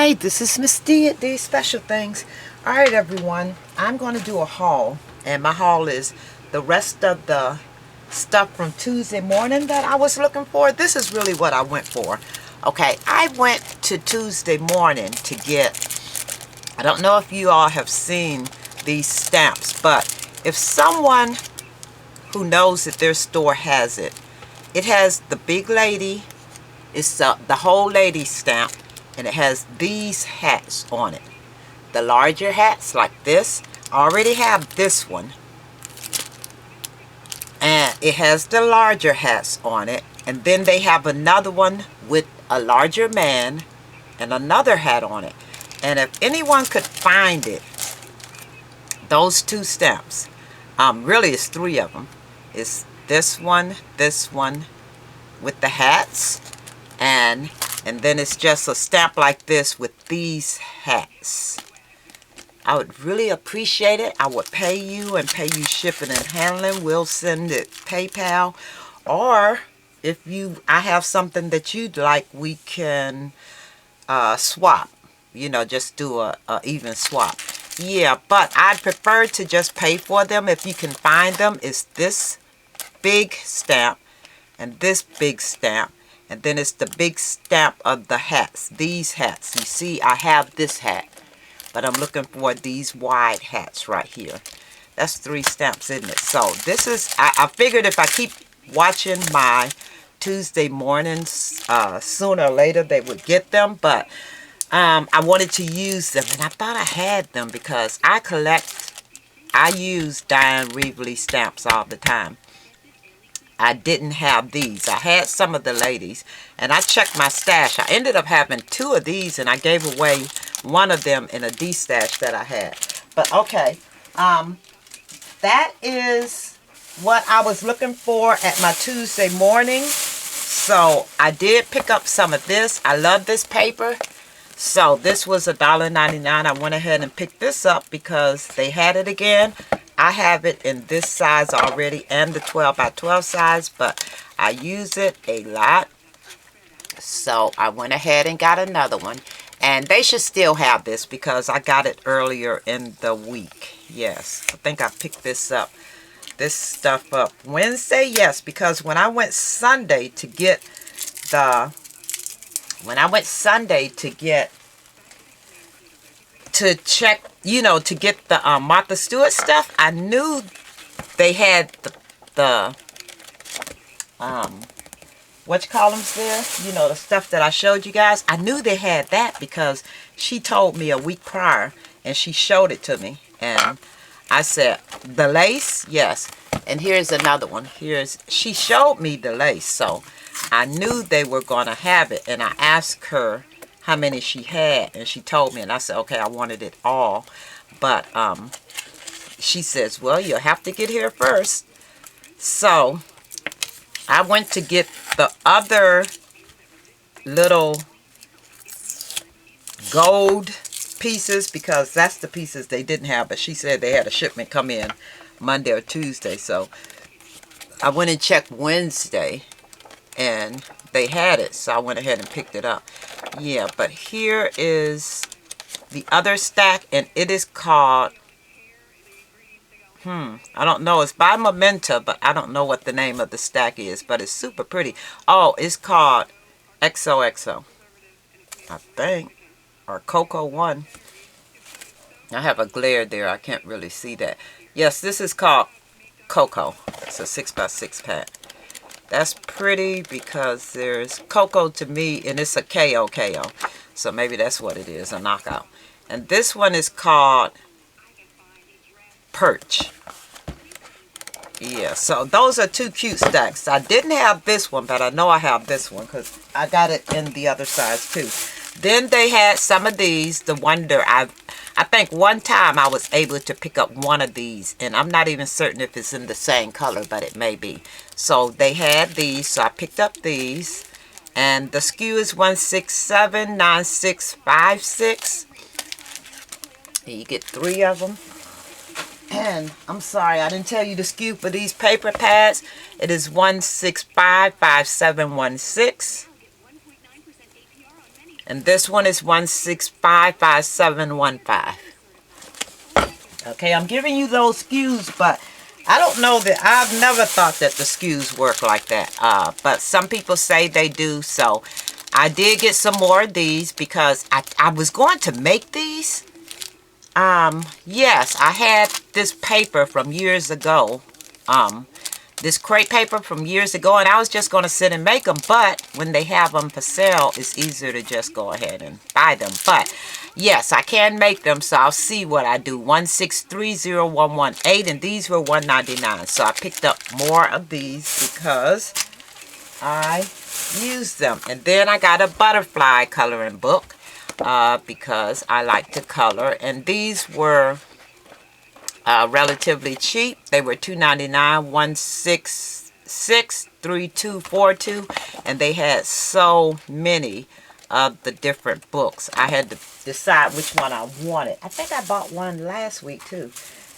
Hi, this is Miss D at D Special Things. Alright everyone, I'm going to do a haul, and my haul is the rest of the stuff from Tuesday morning that I was looking for. This is really what I went for. Okay, I went to Tuesday morning to get, I don't know if you all have seen these stamps, but if someone who knows that their store has it, it has the big lady, it's the whole lady stamp, and it has these hats on it. The larger hats like this. I already have this one. And it has the larger hats on it. And then they have another one with a larger man and another hat on it. And if anyone could find it, those two stamps, really it's three of them. It's this one with the hats, and then it's just a stamp like this with these hats. I would really appreciate it. I would pay you and pay you shipping and handling. We'll send it PayPal. Or if I have something that you'd like, we can swap. You know, just do a even swap. Yeah, but I'd prefer to just pay for them if you can find them. It's this big stamp and this big stamp. And then it's the big stamp of the hats. These hats. You see, I have this hat. But I'm looking for these wide hats right here. That's three stamps, isn't it? So this is, I figured if I keep watching my Tuesday mornings, sooner or later they would get them. But I wanted to use them. And I thought I had them because I use Diane Reevely stamps all the time. I didn't have these. I had some of the ladies, and I checked my stash. I ended up having two of these, and I gave away one of them in a D stash that I had. But okay, that is what I was looking for at my Tuesday morning. So I did pick up some of this. I love this paper. So this was $1.99. I went ahead and picked this up because they had it again. I have it in this size already and the 12 by 12 size, but I use it a lot. So I went ahead and got another one. And they should still have this because I got it earlier in the week. Yes, I think I picked this stuff up Wednesday. Yes, because when I went Sunday to get to check, you know, to get the Martha Stewart stuff, I knew they had the whatchamacallits there, you know, the stuff that I showed you guys. I knew they had that because she told me a week prior and she showed it to me, and I said, the lace? Yes. And here's another one. She showed me the lace, so I knew they were going to have it, and I asked her how many she had, and she told me, and I said, okay, I wanted it all. But she says, well, you'll have to get here first. So I went to get the other little gold pieces because that's the pieces they didn't have, but she said they had a shipment come in Monday or Tuesday. So I went and checked Wednesday and they had it, so I went ahead and picked it up. Yeah, but here is the other stack, and it is called, I don't know, it's by Memento, but I don't know what the name of the stack is, but it's super pretty. Oh, it's called XOXO, I think, or Coco 1. I have a glare there, I can't really see that. Yes, this is called Coco. It's a 6x6 pack. That's pretty because there's Coco to me, and it's a KO. So maybe that's what it is, a knockout. And this one is called Perch. Yeah, so those are two cute stacks. I didn't have this one, but I know I have this one because I got it in the other size too. Then they had some of these, the Wonder. I think one time I was able to pick up one of these, and I'm not even certain if it's in the same color, but it may be. So they had these, so I picked up these, and the SKU is 1679656. And you get three of them. And I'm sorry, I didn't tell you the SKU for these paper pads. It is 1655716. And this one is 1655715. Okay, I'm giving you those SKUs, but I don't know that, I've never thought that the SKUs work like that. But some people say they do, so I did get some more of these because I was going to make these. Yes, I had this paper from years ago. This crepe paper from years ago, and I was just going to sit and make them, but when they have them for sale, it's easier to just go ahead and buy them. But yes, I can make them, so I'll see what I do. 1630118, and these were $1.99, so I picked up more of these because I used them. And then I got a butterfly coloring book because I like to color, and these were relatively cheap. They were $2.99, 1663242, and they had so many of the different books. I had to decide which one I wanted. I think I bought one last week too.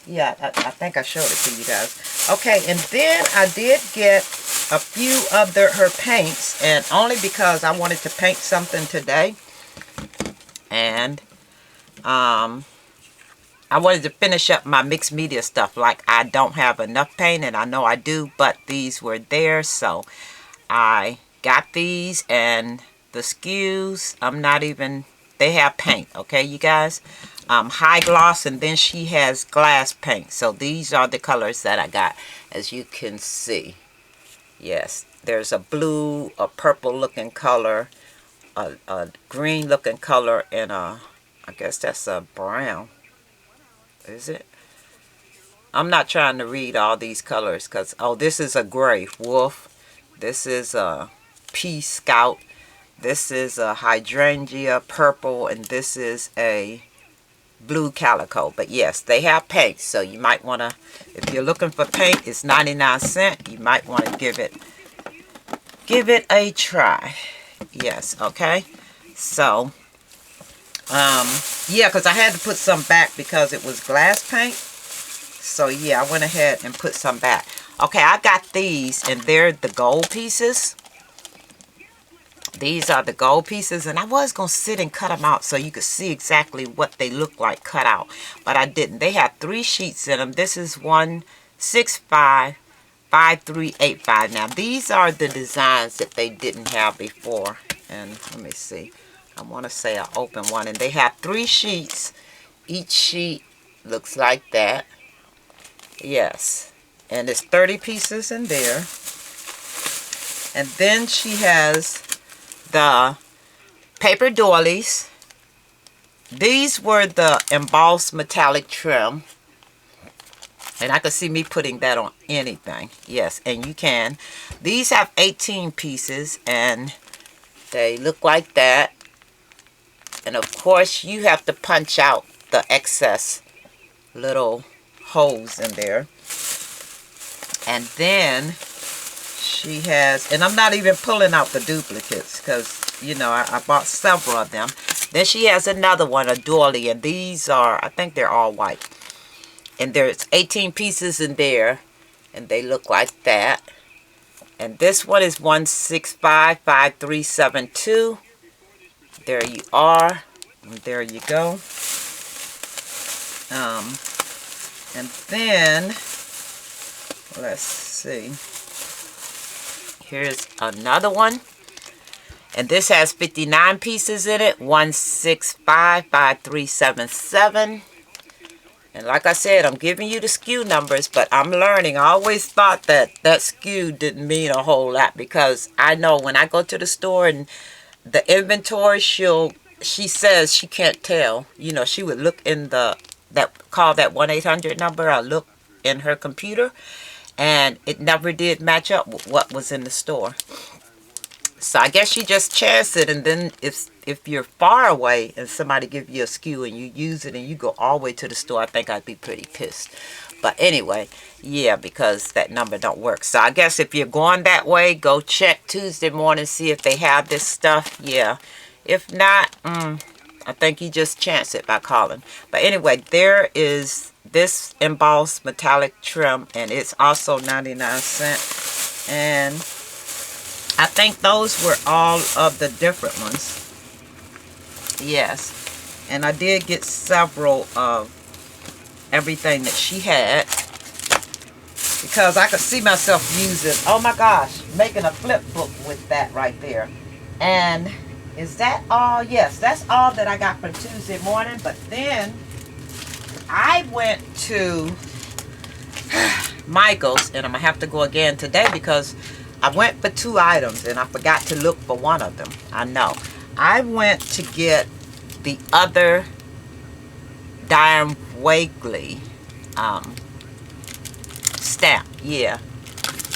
Yeah, I think I showed it to you guys. Okay, and then I did get a few of her paints, and only because I wanted to paint something today, and I wanted to finish up my mixed media stuff. Like, I don't have enough paint, and I know I do, but these were there, so I got these. And the SKUs, they have paint, okay, you guys? High gloss, and then she has glass paint. So these are the colors that I got, as you can see. Yes, there's a blue, a purple looking color, a green looking color, and I guess that's a brown. Is it? I'm not trying to read all these colors because, oh, this is a gray wolf. This is a pea scout. This is a hydrangea purple, and this is a blue calico. But yes, they have paint, so you might want to, if you're looking for paint, it's 99¢. You might want to give it a try. Yes, okay. So yeah, because I had to put some back because it was glass paint. So yeah, I went ahead and put some back. Okay, I got these, and they're the gold pieces. These are the gold pieces, and I was going to sit and cut them out so you could see exactly what they look like cut out, but I didn't. They have 3 sheets in them. This is 1655385. Now, these are the designs that they didn't have before, and let me see. I want to say I open one, and they have 3 sheets. Each sheet looks like that. Yes, and it's 30 pieces in there. And then she has the paper doilies. These were the embossed metallic trim, and I could see me putting that on anything. Yes, and you can. These have 18 pieces, and they look like that. And of course, you have to punch out the excess little holes in there. And then she has, and I'm not even pulling out the duplicates because, you know, I bought several of them. Then she has another one, a doily, and these are, I think they're all white. And there's 18 pieces in there, and they look like that. And this one is 1655372. There you are. And there you go. And then, let's see. Here's another one. And this has 59 pieces in it. 1655377. And like I said, I'm giving you the SKU numbers, but I'm learning. I always thought that SKU didn't mean a whole lot, because I know when I go to the store and the inventory, she says she can't tell. You know, she would look in call that 1-800 number. I look in her computer, and it never did match up with what was in the store. So I guess she just chanced it, and then if you're far away and somebody give you a SKU and you use it and you go all the way to the store, I think I'd be pretty pissed. But anyway, yeah, because that number don't work. So I guess if you're going that way, go check Tuesday morning, see if they have this stuff. Yeah. If not, I think you just chance it by calling. But anyway, there is this embossed metallic trim, and it's also 99¢. And I think those were all of the different ones. Yes. And I did get several of everything that she had, because I could see myself using, oh my gosh, making a flip book with that right there. And is that all? Yes, that's all that I got for Tuesday morning. But then I went to Micheals, and I'm gonna have to go again today because I went for 2 items and I forgot to look for one of them. I know. I went to get the other Diane Wakely stamp. Yeah,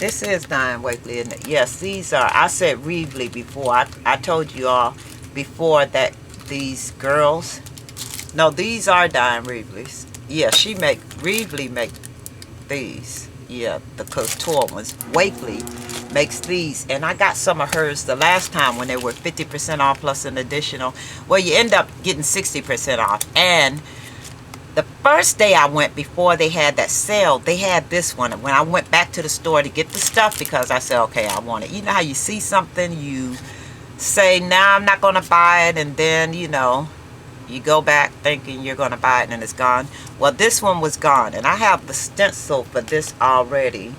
this is Diane Wakely, isn't it? Yes, these are. I said Reevely before. I told you all before that these girls. No, these are Diane Reevely's. Yeah, Reevely make these. Yeah, the couture ones. Wakely makes these, and I got some of hers the last time when they were 50% off plus an additional. Well, you end up getting 60% off. And the first day I went, before they had that sale, they had this one. When I went back to the store to get the stuff, because I said, okay, I want it. You know how you see something, you say, nah, I'm not going to buy it, and then, you know, you go back thinking you're going to buy it and it's gone. Well, this one was gone, and I have the stencil for this already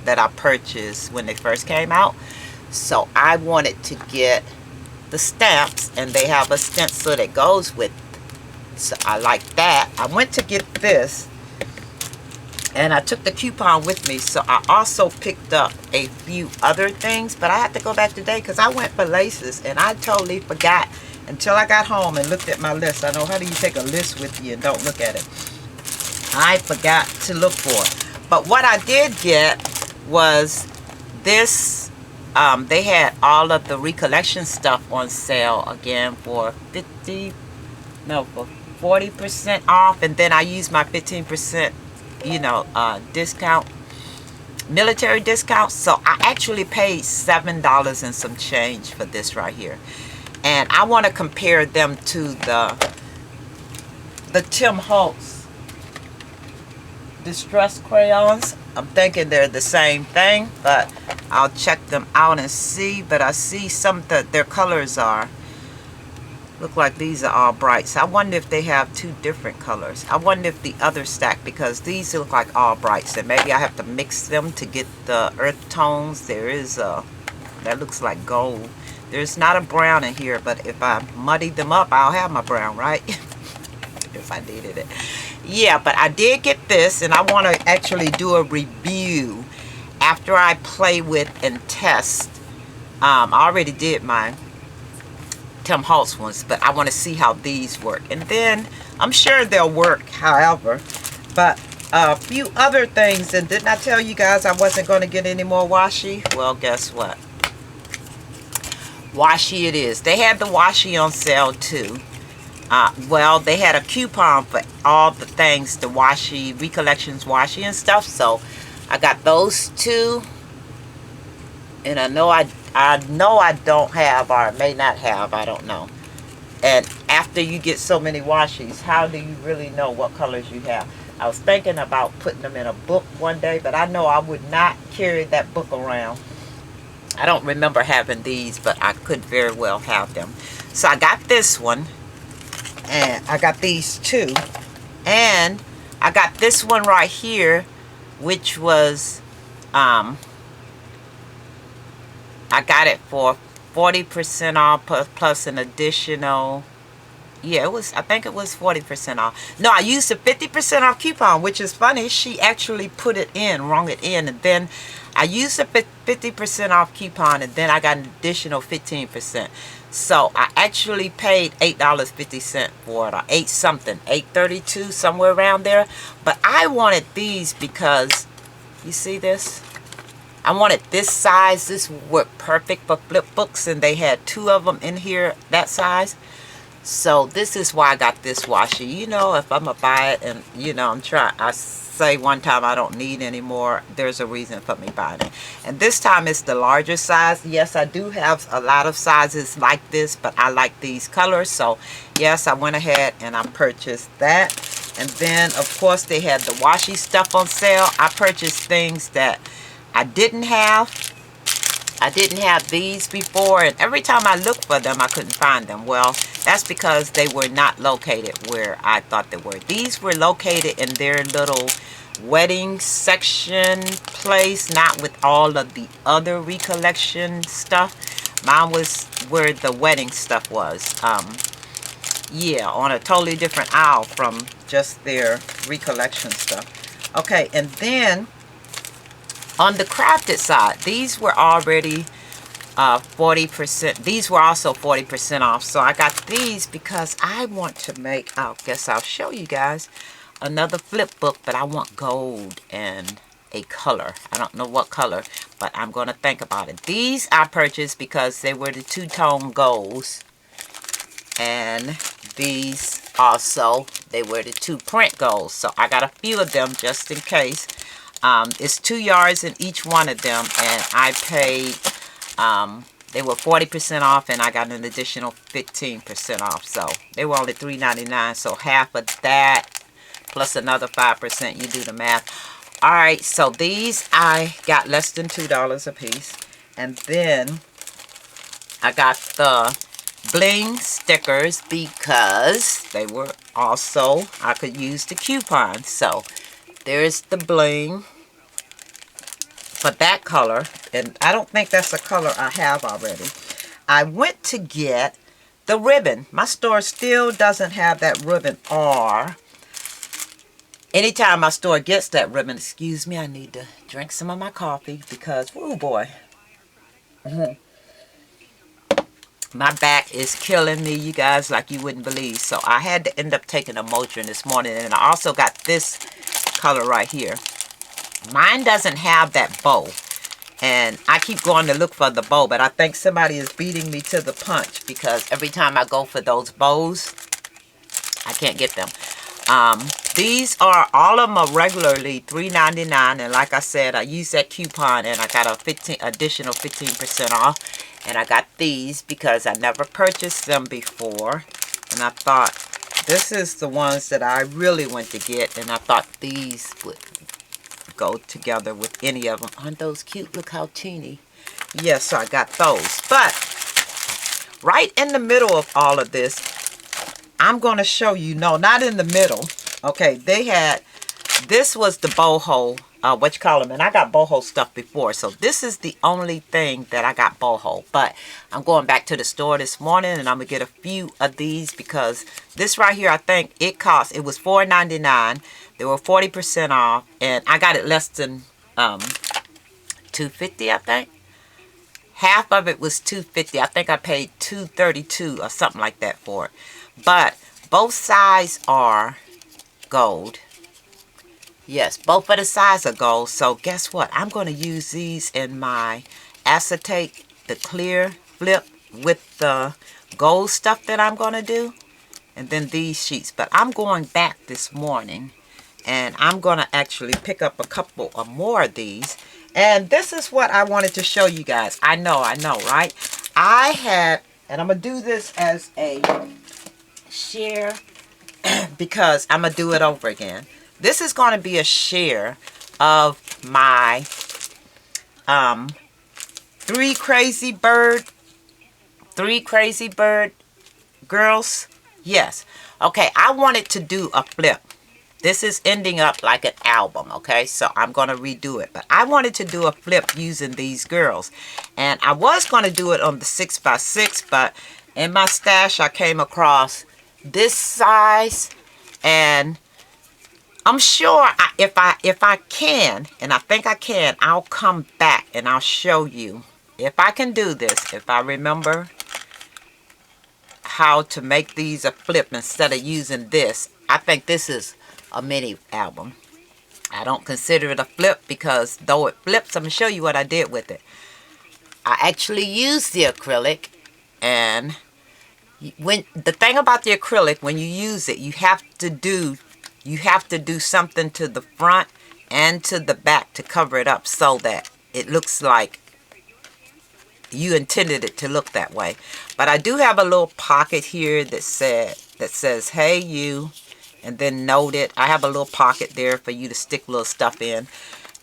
that I purchased when they first came out. So I wanted to get the stamps, and they have a stencil that goes with it. So I like that. I went to get this, and I took the coupon with me. So I also picked up a few other things, but I had to go back today because I went for laces, and I totally forgot until I got home and looked at my list. I know, how do you take a list with you and don't look at it? I forgot to look for it. But what I did get was this. They had all of the recollection stuff on sale again for 40% off, and then I used my 15%, you know, discount, military discount. So I actually paid $7 and some change for this right here. And I want to compare them to the Tim Holtz Distress crayons. I'm thinking they're the same thing, but I'll check them out and see. But I see some that their colors are, look like these are all bright. So I wonder if they have 2 different colors. I wonder if the other stack, because these look like all brights, and maybe I have to mix them to get the earth tones. There is a, that looks like gold. There's not a brown in here, but if I muddy them up, I'll have my brown, right? If I needed it. Yeah, but I did get this, and I want to actually do a review after I play with and test. I already did my Tim Holtz ones, but I want to see how these work, and then I'm sure they'll work however. But a few other things, and didn't I tell you guys I wasn't going to get any more washi? Well, guess what? Washi it is. They had the washi on sale too. Well, they had a coupon for all the things, the washi, Recollections washi and stuff, so I got those 2. And I know I don't have, or may not have, I don't know. And after you get so many washis, how do you really know what colors you have? I was thinking about putting them in a book one day, but I know I would not carry that book around. I don't remember having these, but I could very well have them. So I got this one, and I got these 2, and I got this one right here, which was I got it for 40% off plus an additional. Yeah, it was, I think it was 40% off. No, I used a 50% off coupon, which is funny. She actually put it in, wrung it in, and then I used a 50% off coupon, and then I got an additional 15%. So I actually paid $8.50 for it, or 8 something, $8.32, somewhere around there. But I wanted these because, you see this? I wanted this size. This worked perfect for flip books, and they had 2 of them in here that size. So this is why I got this washi. You know, if I'm gonna buy it, and you know, I say one time I don't need anymore, there's a reason for me buying it. And this time it's the larger size. Yes, I do have a lot of sizes like this, but I like these colors. So yes, I went ahead and I purchased that. And then of course they had the washi stuff on sale. I purchased things that I didn't have, I didn't have these before, and every time I looked for them, I couldn't find them. Well, that's because they were not located where I thought they were. These were located in their little wedding section place, not with all of the other recollection stuff. Mine was where the wedding stuff was. Yeah, on a totally different aisle from just their recollection stuff. Okay, and then on the crafted side, these were already 40%. These were also 40% off. So I got these because I want to make, I guess I'll show you guys, another flip book, but I want gold and a color. I don't know what color, but I'm going to think about it. These I purchased because they were the two-tone golds. And these also, they were the two print golds. So I got a few of them just in case. It's 2 yards in each one of them, and I paid, they were 40% off, and I got an additional 15% off. So they were only $3.99. So half of that plus another 5%, you do the math. All right, so these I got less than $2 a piece. And then I got the bling stickers because they were also, I could use the coupon. So there's the bling for that color, and I don't think that's a color I have already. I went to get the ribbon. My store still doesn't have that ribbon, or anytime my store gets that ribbon, excuse me, I need to drink some of my coffee because, oh boy, my back is killing me, you guys, like you wouldn't believe. So I had to end up taking a Motrin this morning, and I also got this color right here. Mine doesn't have that bow, and I keep going to look for the bow, but I think somebody is beating me to the punch because every time I go for those bows, I can't get them. These are, all of them are regularly $3.99, and like I said, I used that coupon and I got a additional 15% off. And I got these because I never purchased them before, and I thought this is the ones that I really want to get, and I thought these would go together with any of them. Aren't those cute? Look how teeny. Yes, so I got those. But right in the middle of all of this, I'm going to show you, no, not in the middle. Okay, they had, this was the boho, and I got boho stuff before, so this is the only thing that I got boho. But I'm going back to the store this morning, and I'm gonna get a few of these because this right here, I think it was $4.99. They were 40% off, and I got it less than $2.50, I think. Half of it was $2.50. I think I paid $2.32 or something like that for it. But both sides are gold. Yes, both of the sides are gold. So guess what? I'm going to use these in my acetate, the clear flip with the gold stuff that I'm going to do. And then these sheets. But I'm going back this morning, and I'm going to actually pick up a couple or more of these. And this is what I wanted to show you guys. I know, right? I had, and I'm going to do this as a share because I'm going to do it over again. This is going to be a share of my three crazy bird girls. Yes. Okay, I wanted to do a flip. This is ending up like an album, okay? So I'm going to redo it. But I wanted to do a flip using these girls. And I was going to do it on the 6x6, but in my stash I came across this size, and I'm sure if I can, and I think I can, I'll come back and I'll show you if I can do this, if I remember how to make these a flip instead of using this. I think this is a mini album. I don't consider it a flip because though it flips, I'm going to show you what I did with it. I actually used the acrylic, and when the thing about the acrylic, when you use it, you have to do something to the front and to the back to cover it up so that it looks like you intended it to look that way. But I do have a little pocket here that says hey you, and then note it. I have a little pocket there for you to stick little stuff in.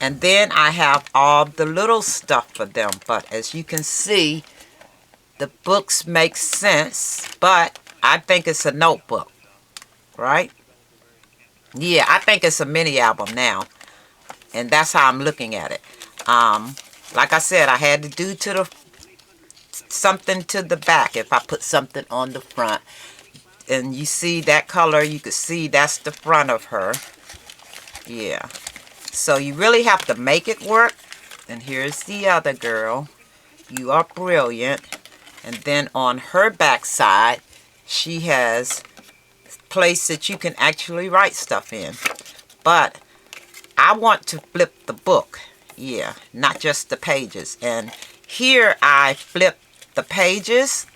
And then I have all the little stuff for them. But as you can see, the books make sense. But I think it's a notebook, right? Yeah, I think it's a mini album now. And that's how I'm looking at it. Like I said, I had to do something to the back if I put something on the front. And you see that color, you can see that's the front of her. Yeah. So you really have to make it work. And here's the other girl. You are brilliant. And then on her back side, she has a place that you can actually write stuff in. But I want to flip the book. Yeah, not just the pages. And here I flip the pages.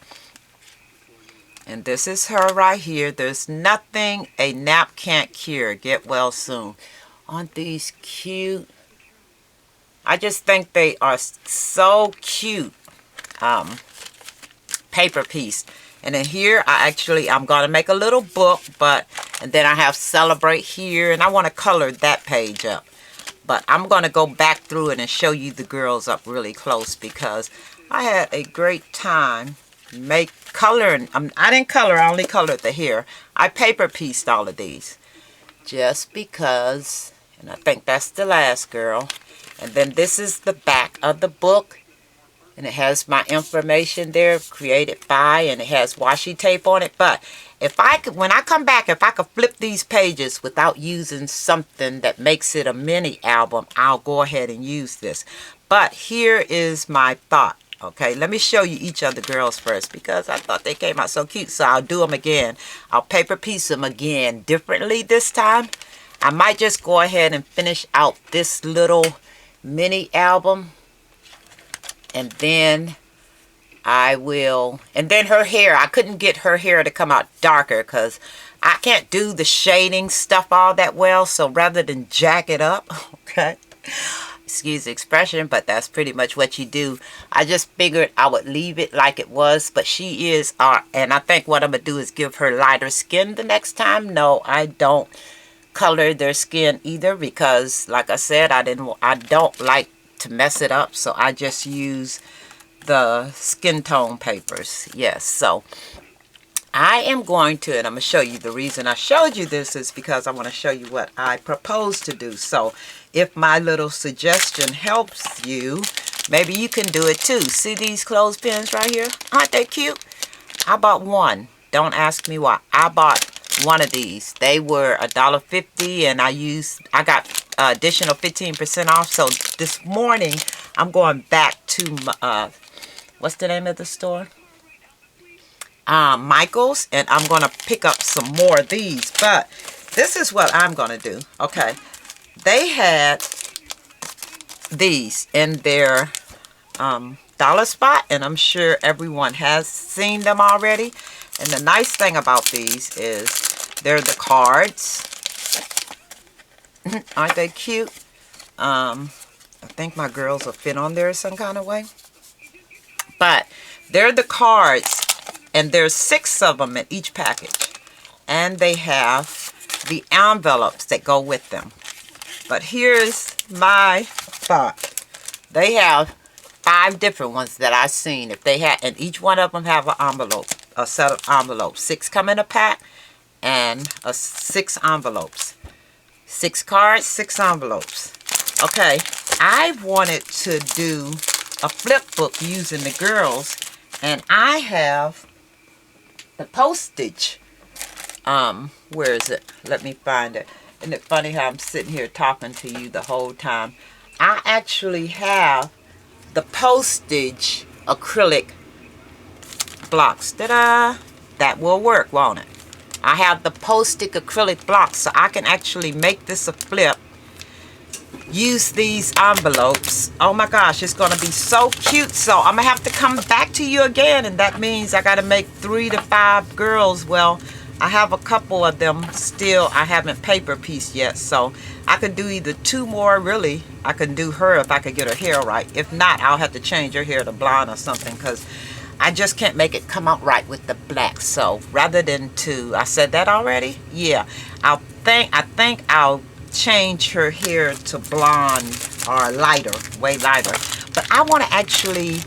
And this is her right here. There's nothing a nap can't cure. Get well soon. Aren't these cute? I just think they are so cute. Paper piece. And then here I'm going to make a little book. And then I have celebrate here. And I want to color that page up. But I'm going to go back through it and show you the girls up really close. Because I had a great time coloring. I didn't color. I only colored the hair. I paper pieced all of these. Just because. And I think that's the last girl. And then this is the back of the book. And it has my information there, created by, and it has washi tape on it. But when I come back, if I could flip these pages without using something that makes it a mini album, I'll go ahead and use this. But here is my thought. Okay, let me show you each of the girls first because I thought they came out so cute. So I'll do them again. I'll paper piece them again differently this time. I might just go ahead and finish out this little mini album. And then I will, and then her hair, I couldn't get her hair to come out darker because I can't do the shading stuff all that well. So rather than jack it up, okay, excuse the expression, but that's pretty much what you do. I just figured I would leave it like it was, but she is, and I think what I'm going to do is give her lighter skin the next time. No, I don't color their skin either because, like I said, I don't like to mess it up, so I just use the skin tone papers. Yes, so I am going to, and I'm going to show you the reason I showed you this is because I want to show you what I propose to do. So if my little suggestion helps you, maybe you can do it too. See these clothespins right here? Aren't they cute? I bought one. Don't ask me why. I bought one of these. They were $1.50 and I got additional 15% off. So this morning I'm going back to what's the name of the store? Micheals, and I'm going to pick up some more of these. But this is what I'm going to do. Okay, they had these in their dollar spot, and I'm sure everyone has seen them already. And the nice thing about these is they're the cards. Aren't they cute? I think my girls will fit on there some kind of way. But they're the cards, and there's 6 of them in each package. And they have the envelopes that go with them. But here's my thought. They have 5 different ones that I've seen. If they had, and each one of them have an envelope, a set of envelopes. 6 come in a pack, and 6 envelopes. 6 cards, 6 envelopes. Okay, I wanted to do a flip book using the girls, and I have the postage. Where is it? Let me find it. Isn't it funny how I'm sitting here talking to you the whole time? I actually have the postage acrylic blocks. Ta-da! That will work, won't it? I have the postage acrylic blocks, so I can actually make this a flip. Use these envelopes. Oh my gosh, it's going to be so cute. So I'm going to have to come back to you again, and that means I got to make 3 to 5 girls. Well, I have a couple of them still I haven't paper pieced yet, so I could do either 2 more. Really, I can do her if I could get her hair right. If not, I'll have to change her hair to blonde or something, because I just can't make it come out right with the black. So rather than 2, I said that already? Yeah, I think I'll change her hair to blonde or lighter, way lighter. But I want to actually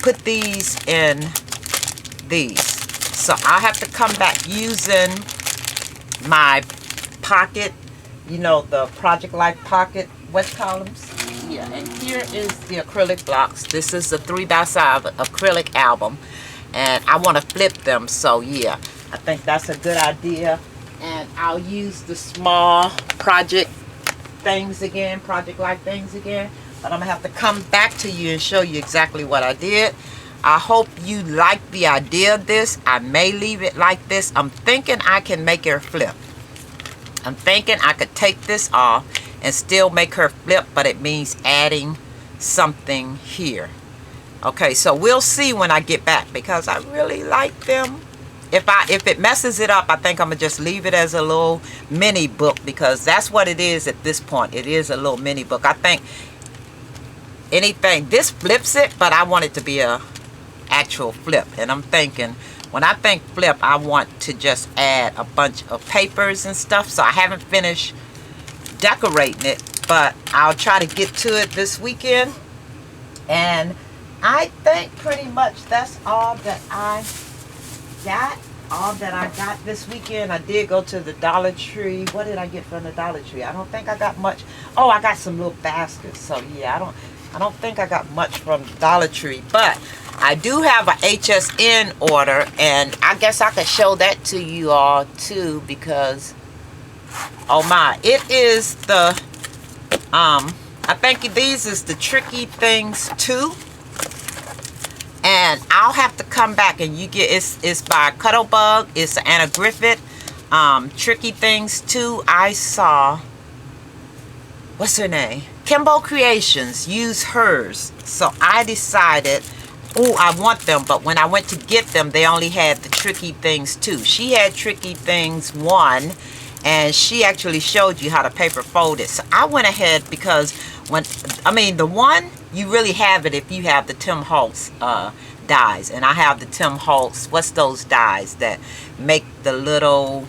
put these in these. So I'll have to come back using my pocket, you know, the Project Life pocket wet columns. Yeah, and here is the acrylic blocks. This is the 3x5 acrylic album, and I want to flip them. So yeah, I think that's a good idea. And I'll use the small project things again, Project Life things again. But I'm gonna have to come back to you and show you exactly what I did. I hope you like the idea of this. I may leave it like this. I'm thinking I can make her flip. I'm thinking I could take this off and still make her flip, but it means adding something here. Okay, so we'll see when I get back, because I really like them. If it messes it up, I think I'm gonna just leave it as a little mini book, because that's what it is at this point. It is a little mini book. I think anything, this flips it, but I want it to be a actual flip. And I'm thinking, when I think flip, I want to just add a bunch of papers and stuff. So I haven't finished decorating it, but I'll try to get to it this weekend. And I think pretty much that's all that I got. All that I got this weekend. I did go to the Dollar Tree. What did I get from the Dollar Tree? I don't think I got much. Oh, I got some little baskets. So yeah, I don't think I got much from the Dollar Tree, but I do have a HSN order, and I guess I could show that to you all too, because oh my, it is the I think these is the Tricky Things too. And I'll have to come back, and you get, it's by Cuttlebug. It's Anna Griffith. Tricky Things too. I saw, what's her name? Kimbo Creations use hers. So I decided, oh, I want them. But when I went to get them, they only had the Tricky Things 2. She had Tricky Things 1, and she actually showed you how to paper fold it. So I went ahead, because when, I mean, the one, you really have it if you have the Tim Holtz dies. And I have the Tim Holtz, what's those dies that make the little,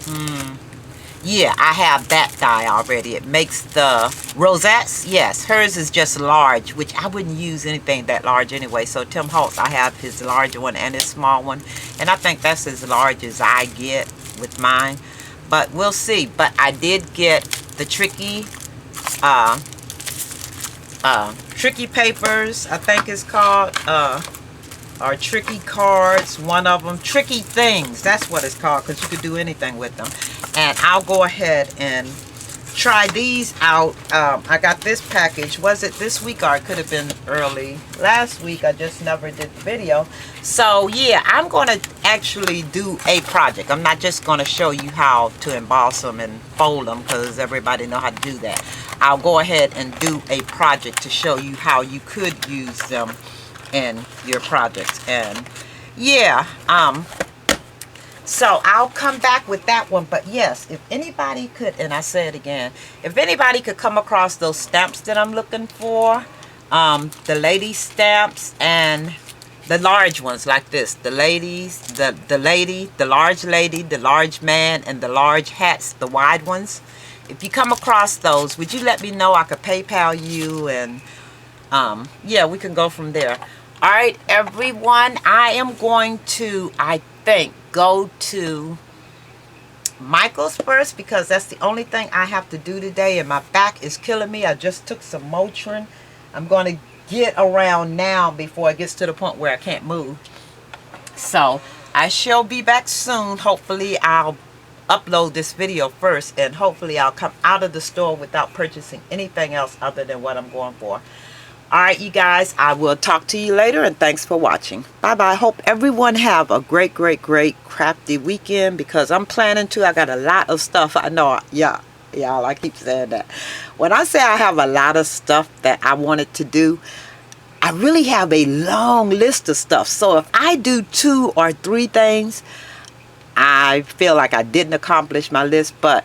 yeah, I have that die already. It makes the rosettes. Yes, hers is just large, which I wouldn't use anything that large anyway. So Tim Holtz, I have his larger one and his small one. And I think that's as large as I get with mine. But we'll see. But I did get the Tricky Tricky Papers, I think it's called, or Tricky Cards, one of them. Tricky Things, that's what it's called, because you could do anything with them. And I'll go ahead and try these out. I got this package, was it this week, or it could have been early last week? I just never did the video. So yeah, I'm going to actually do a project. I'm not just going to show you how to emboss them and fold them, because everybody know how to do that. I'll go ahead and do a project to show you how you could use them in your projects. And yeah, so I'll come back with that one. But yes, if anybody could, and I say it again, if anybody could come across those stamps that I'm looking for, the lady stamps and the large ones like this, the ladies, the lady, the large lady, the large man, and the large hats, the wide ones. If you come across those, would you let me know? I could PayPal you, and yeah, we can go from there. All right, everyone, I am going to, I think, go to Micheals first, because that's the only thing I have to do today, and my back is killing me. I just took some Motrin. I'm going to get around now before it gets to the point where I can't move. So I shall be back soon. Hopefully I'll upload this video first, and hopefully I'll come out of the store without purchasing anything else other than what I'm going for. Alright, you guys, I will talk to you later, and thanks for watching. Bye bye. Hope everyone have a great crafty weekend, because I'm planning to. I got a lot of stuff. I know, y'all, I keep saying that. When I say I have a lot of stuff that I wanted to do, I really have a long list of stuff. So if I do 2 or 3 things, I feel like I didn't accomplish my list. But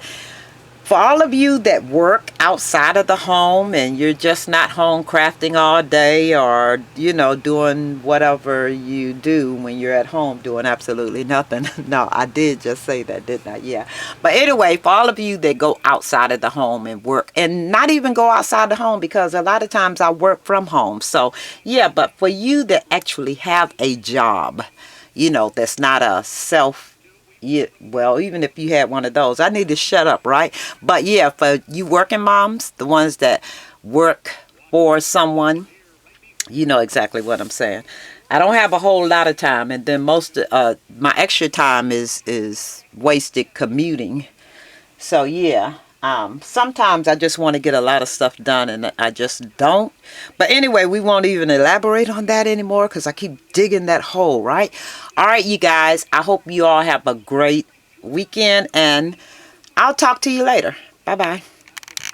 For all of you that work outside of the home and you're just not home crafting all day, or, you know, doing whatever you do when you're at home doing absolutely nothing. No, I did just say that, didn't I? Yeah. But anyway, for all of you that go outside of the home and work, and not even go outside the home, because a lot of times I work from home. So yeah, but for you that actually have a job, you know, that's not a well, even if you had one of those, I need to shut up, right? But yeah, for you working moms, the ones that work for someone, you know exactly what I'm saying. I don't have a whole lot of time, and then most my extra time is wasted commuting. So yeah, sometimes I just want to get a lot of stuff done, and I just don't. But anyway, we won't even elaborate on that anymore, because I keep digging that hole, right? All right, you guys, I hope you all have a great weekend, and I'll talk to you later. Bye-bye.